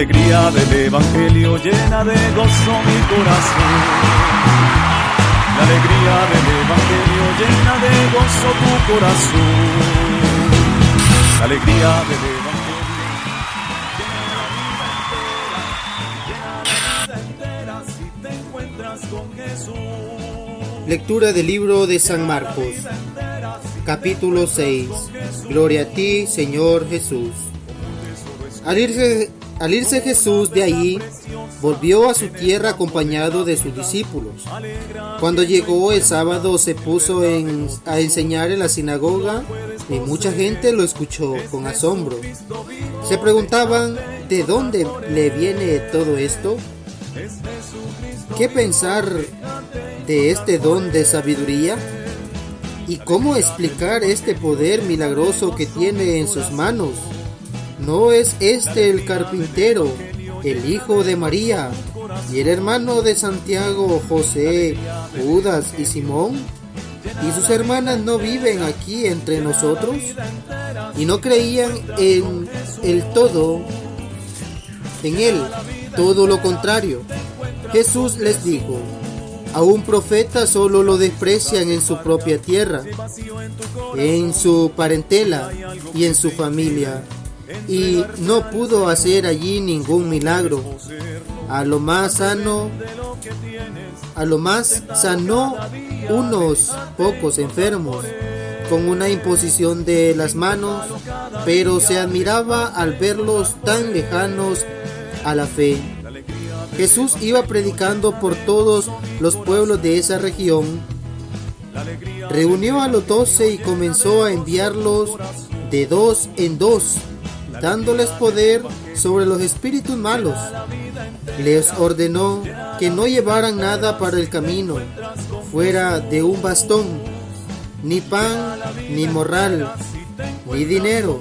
alegría del Evangelio llena de gozo mi corazón. La alegría del Evangelio llena de gozo tu corazón. La alegría del Evangelio llena la vida entera si te encuentras con Jesús. Lectura del libro de San Marcos, capítulo 6. Gloria a ti, Señor Jesús. Al irse Jesús de allí, volvió a su tierra acompañado de sus discípulos. Cuando llegó el sábado, se puso a enseñar en la sinagoga y mucha gente lo escuchó con asombro. Se preguntaban, ¿de dónde le viene todo esto? ¿Qué pensar de este don de sabiduría? ¿Y cómo explicar este poder milagroso que tiene en sus manos? ¿No es este el carpintero, el hijo de María, y el hermano de Santiago, José, Judas y Simón? ¿Y sus hermanas no viven aquí entre nosotros? Y no creían en él, todo lo contrario. Jesús les dijo: a un profeta solo lo desprecian en su propia tierra, en su parentela y en su familia. Y no pudo hacer allí ningún milagro. A lo más sanó unos pocos enfermos con una imposición de las manos, pero se admiraba al verlos tan lejanos a la fe. Jesús iba predicando por todos los pueblos de esa región. Reunió a los 12 y comenzó a enviarlos de dos en dos, dándoles poder sobre los espíritus malos. Les ordenó que no llevaran nada para el camino, fuera de un bastón, ni pan, ni morral, ni dinero,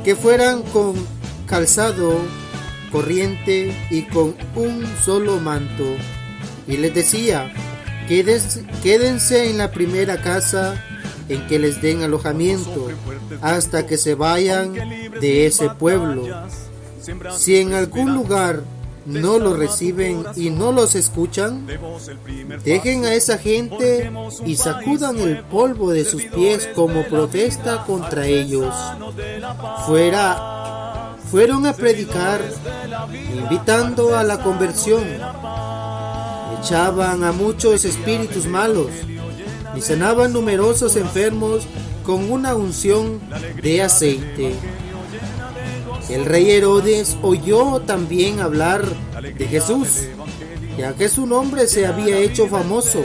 que fueran con calzado corriente y con un solo manto. Y les decía: quédense en la primera casa en que les den alojamiento, hasta que se vayan de ese pueblo. Si en algún lugar no los reciben y no los escuchan, dejen a esa gente y sacudan el polvo de sus pies como protesta contra ellos. Fueron a predicar, invitando a la conversión. Echaban a muchos espíritus malos y sanaban numerosos enfermos con una unción de aceite. El rey Herodes oyó también hablar de Jesús, ya que su nombre se había hecho famoso.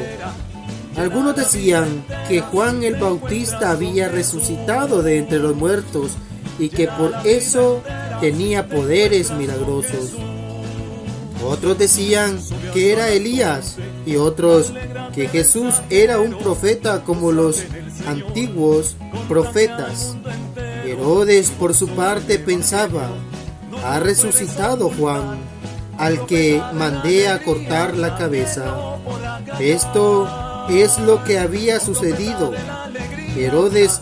Algunos decían que Juan el Bautista había resucitado de entre los muertos y que por eso tenía poderes milagrosos. Otros decían que era Elías y otros que Jesús era un profeta como los antiguos profetas. Herodes, por su parte, pensaba: ha resucitado Juan, al que mandé a cortar la cabeza. Esto es lo que había sucedido. Herodes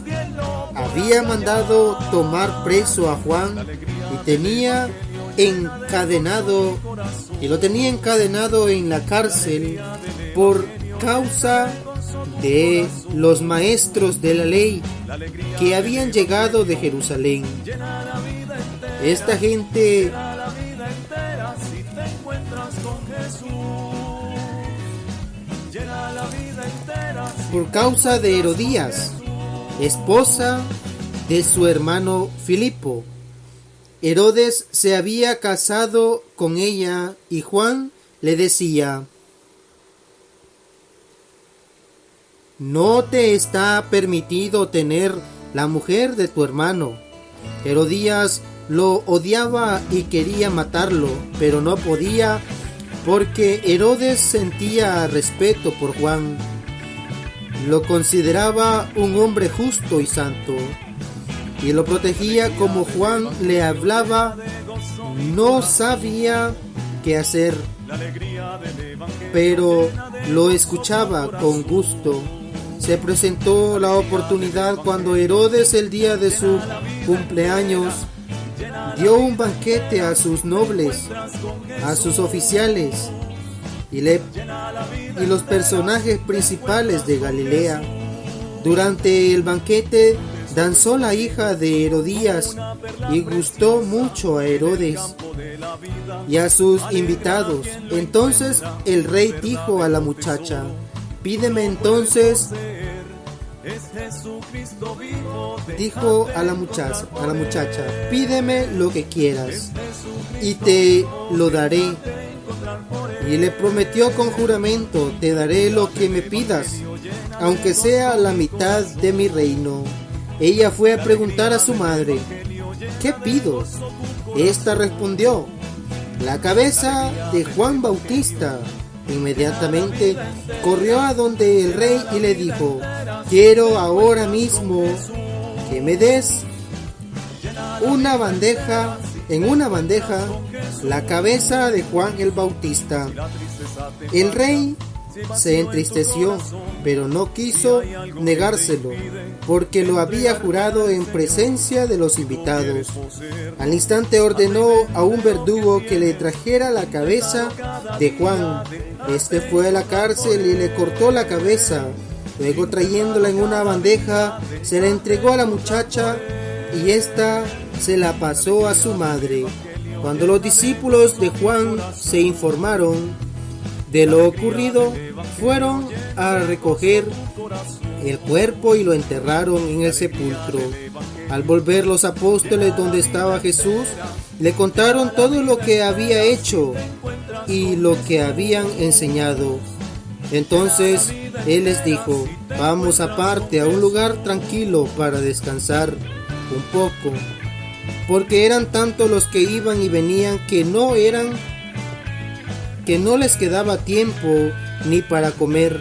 había mandado tomar preso a Juan y lo tenía encadenado en la cárcel por causa de los maestros de la ley que habían llegado de Jerusalén. Esta gente por causa de Herodías, esposa de su hermano Filipo. Herodes se había casado con ella y Juan le decía: no te está permitido tener la mujer de tu hermano. Herodías lo odiaba y quería matarlo, pero no podía, porque Herodes sentía respeto por Juan. Lo consideraba un hombre justo y santo, y lo protegía. Como Juan le hablaba, no sabía qué hacer, pero lo escuchaba con gusto. Se presentó la oportunidad cuando Herodes, el día de su cumpleaños, dio un banquete a sus nobles, a sus oficiales y los personajes principales de Galilea. Durante el banquete danzó la hija de Herodías y gustó mucho a Herodes y a sus invitados. Entonces el rey dijo a la muchacha: pídeme entonces. Dijo a la muchacha: pídeme lo que quieras y te lo daré. Y le prometió con juramento: te daré lo que me pidas, aunque sea la mitad de mi reino. Ella fue a preguntar a su madre: ¿qué pido? Esta respondió: la cabeza de Juan Bautista. Inmediatamente corrió a donde el rey y le dijo: quiero ahora mismo que me des en una bandeja la cabeza de Juan el Bautista. El rey se entristeció, pero no quiso negárselo, porque lo había jurado en presencia de los invitados. Al instante ordenó a un verdugo que le trajera la cabeza de Juan. Este fue a la cárcel y le cortó la cabeza. Luego, trayéndola en una bandeja, se la entregó a la muchacha y ésta se la pasó a su madre. Cuando los discípulos de Juan se informaron de lo ocurrido, fueron a recoger el cuerpo y lo enterraron en el sepulcro. Al volver los apóstoles donde estaba Jesús, le contaron todo lo que había hecho y lo que habían enseñado. Entonces él les dijo: vamos aparte a un lugar tranquilo para descansar un poco, porque eran tantos los que iban y venían que no les quedaba tiempo ni para comer,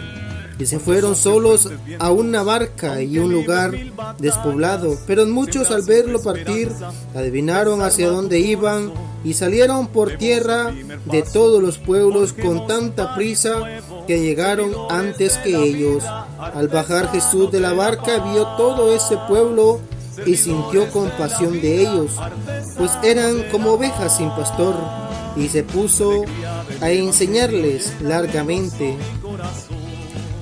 y se fueron solos a una barca y un lugar despoblado. Pero muchos, al verlo partir, adivinaron hacia dónde iban y salieron por tierra de todos los pueblos con tanta prisa que llegaron antes que ellos. Al bajar Jesús de la barca, vio todo ese pueblo y sintió compasión de ellos, pues eran como ovejas sin pastor, y se puso a enseñarles largamente.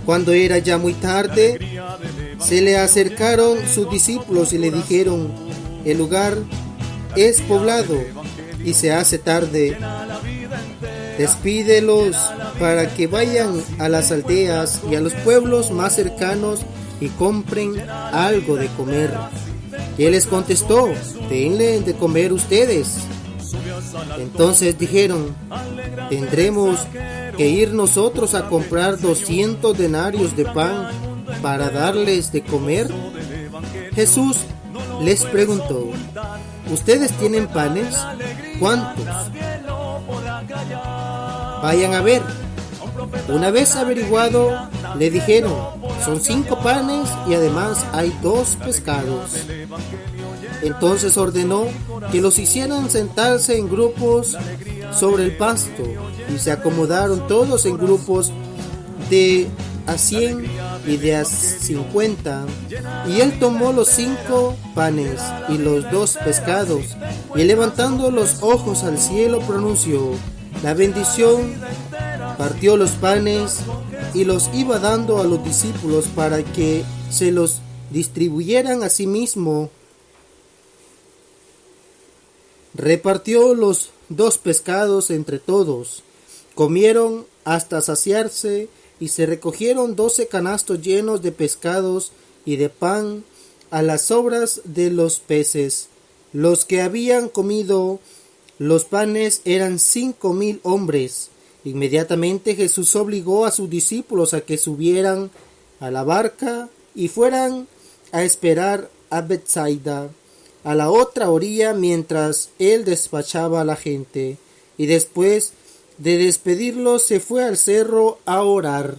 Cuando era ya muy tarde, se le acercaron sus discípulos y le dijeron: el lugar es poblado y se hace tarde. Despídelos para que vayan a las aldeas y a los pueblos más cercanos y compren algo de comer. Y él les contestó: denle de comer ustedes. Entonces dijeron: ¿tendremos que ir nosotros a comprar 200 denarios de pan para darles de comer? Jesús les preguntó: ¿ustedes tienen panes? ¿Cuántos? Vayan a ver. Una vez averiguado, le dijeron: son 5 panes y además hay 2 pescados. Entonces ordenó que los hicieran sentarse en grupos sobre el pasto, y se acomodaron todos en grupos de a 100 y de a 50. Y él tomó los 5 panes y los 2 pescados, y levantando los ojos al cielo pronunció la bendición, partió los panes y los iba dando a los discípulos para que se los distribuyeran a sí mismo. Repartió los 2 pescados entre todos. Comieron hasta saciarse y se recogieron 12 canastos llenos de pescados y de pan a las sobras de los peces. Los que habían comido los panes eran 5,000 hombres. Inmediatamente Jesús obligó a sus discípulos a que subieran a la barca y fueran a esperar a Betsaida, a la otra orilla, mientras él despachaba a la gente, y después de despedirlos se fue al cerro a orar.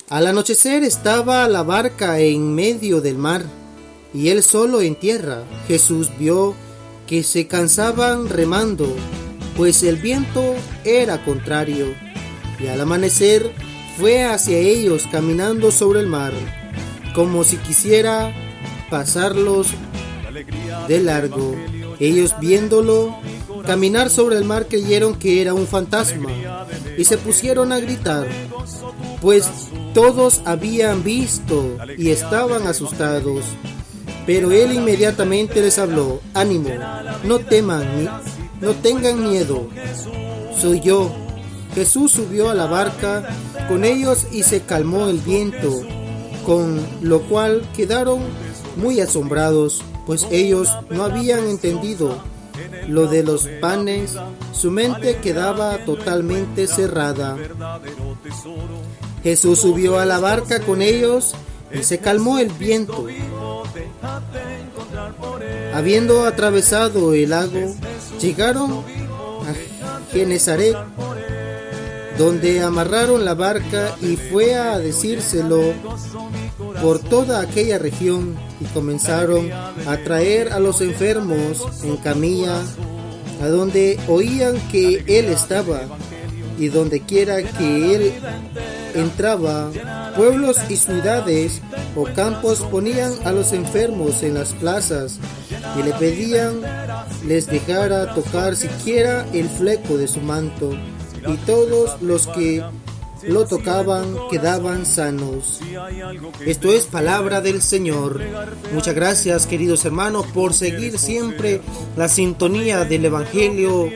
Al anochecer estaba la barca en medio del mar y él solo en tierra. Jesús vio que se cansaban remando, pues el viento era contrario, y al amanecer fue hacia ellos caminando sobre el mar, como si quisiera pasarlos de largo. Ellos, viéndolo caminar sobre el mar, creyeron que era un fantasma y se pusieron a gritar, pues todos habían visto y estaban asustados. Pero él inmediatamente les habló: ánimo, no teman, no tengan miedo, soy yo. Jesús subió a la barca con ellos y se calmó el viento, con lo cual quedaron muy asombrados, pues ellos no habían entendido lo de los panes. Su mente quedaba totalmente cerrada. Jesús subió a la barca con ellos y se calmó el viento. Habiendo atravesado el lago, llegaron a Genesaret, donde amarraron la barca, y fue a decírselo por toda aquella región, y comenzaron a traer a los enfermos en camilla a donde oían que él estaba, y donde quiera que él entraba, pueblos y ciudades o campos ponían a los enfermos en las plazas y le pedían les dejara tocar siquiera el fleco de su manto, y todos los que lo tocaban quedaban sanos. Esto es palabra del Señor. Muchas gracias, queridos hermanos, por seguir siempre la sintonía del Evangelio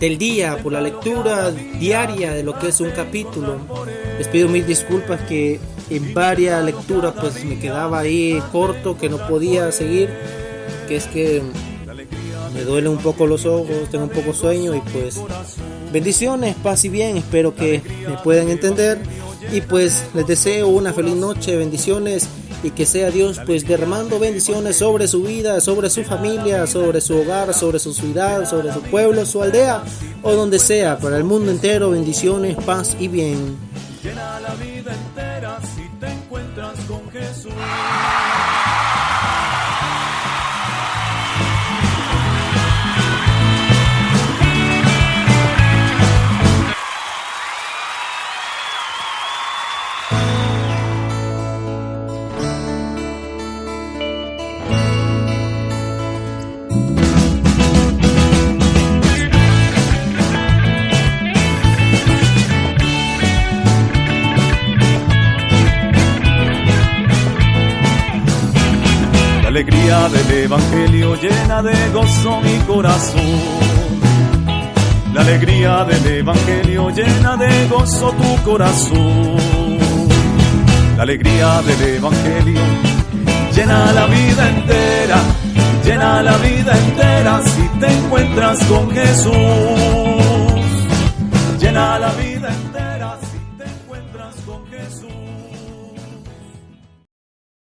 del día, por la lectura diaria de lo que es un capítulo. Les pido mil disculpas que en varias lecturas pues me quedaba ahí corto, que no podía seguir, que es que me duelen un poco los ojos, tengo un poco sueño, y pues bendiciones, paz y bien, espero que me puedan entender, y pues les deseo una feliz noche, bendiciones, y que sea Dios pues derramando bendiciones sobre su vida, sobre su familia, sobre su hogar, sobre su ciudad, sobre su pueblo, su aldea, o donde sea, para el mundo entero. Bendiciones, paz y bien. Llena la vida entera si te encuentras con Jesús. La alegría del Evangelio llena de gozo mi corazón. La alegría del Evangelio llena de gozo tu corazón. La alegría del Evangelio llena la vida entera, llena la vida entera si te encuentras con Jesús. Llena la vida entera.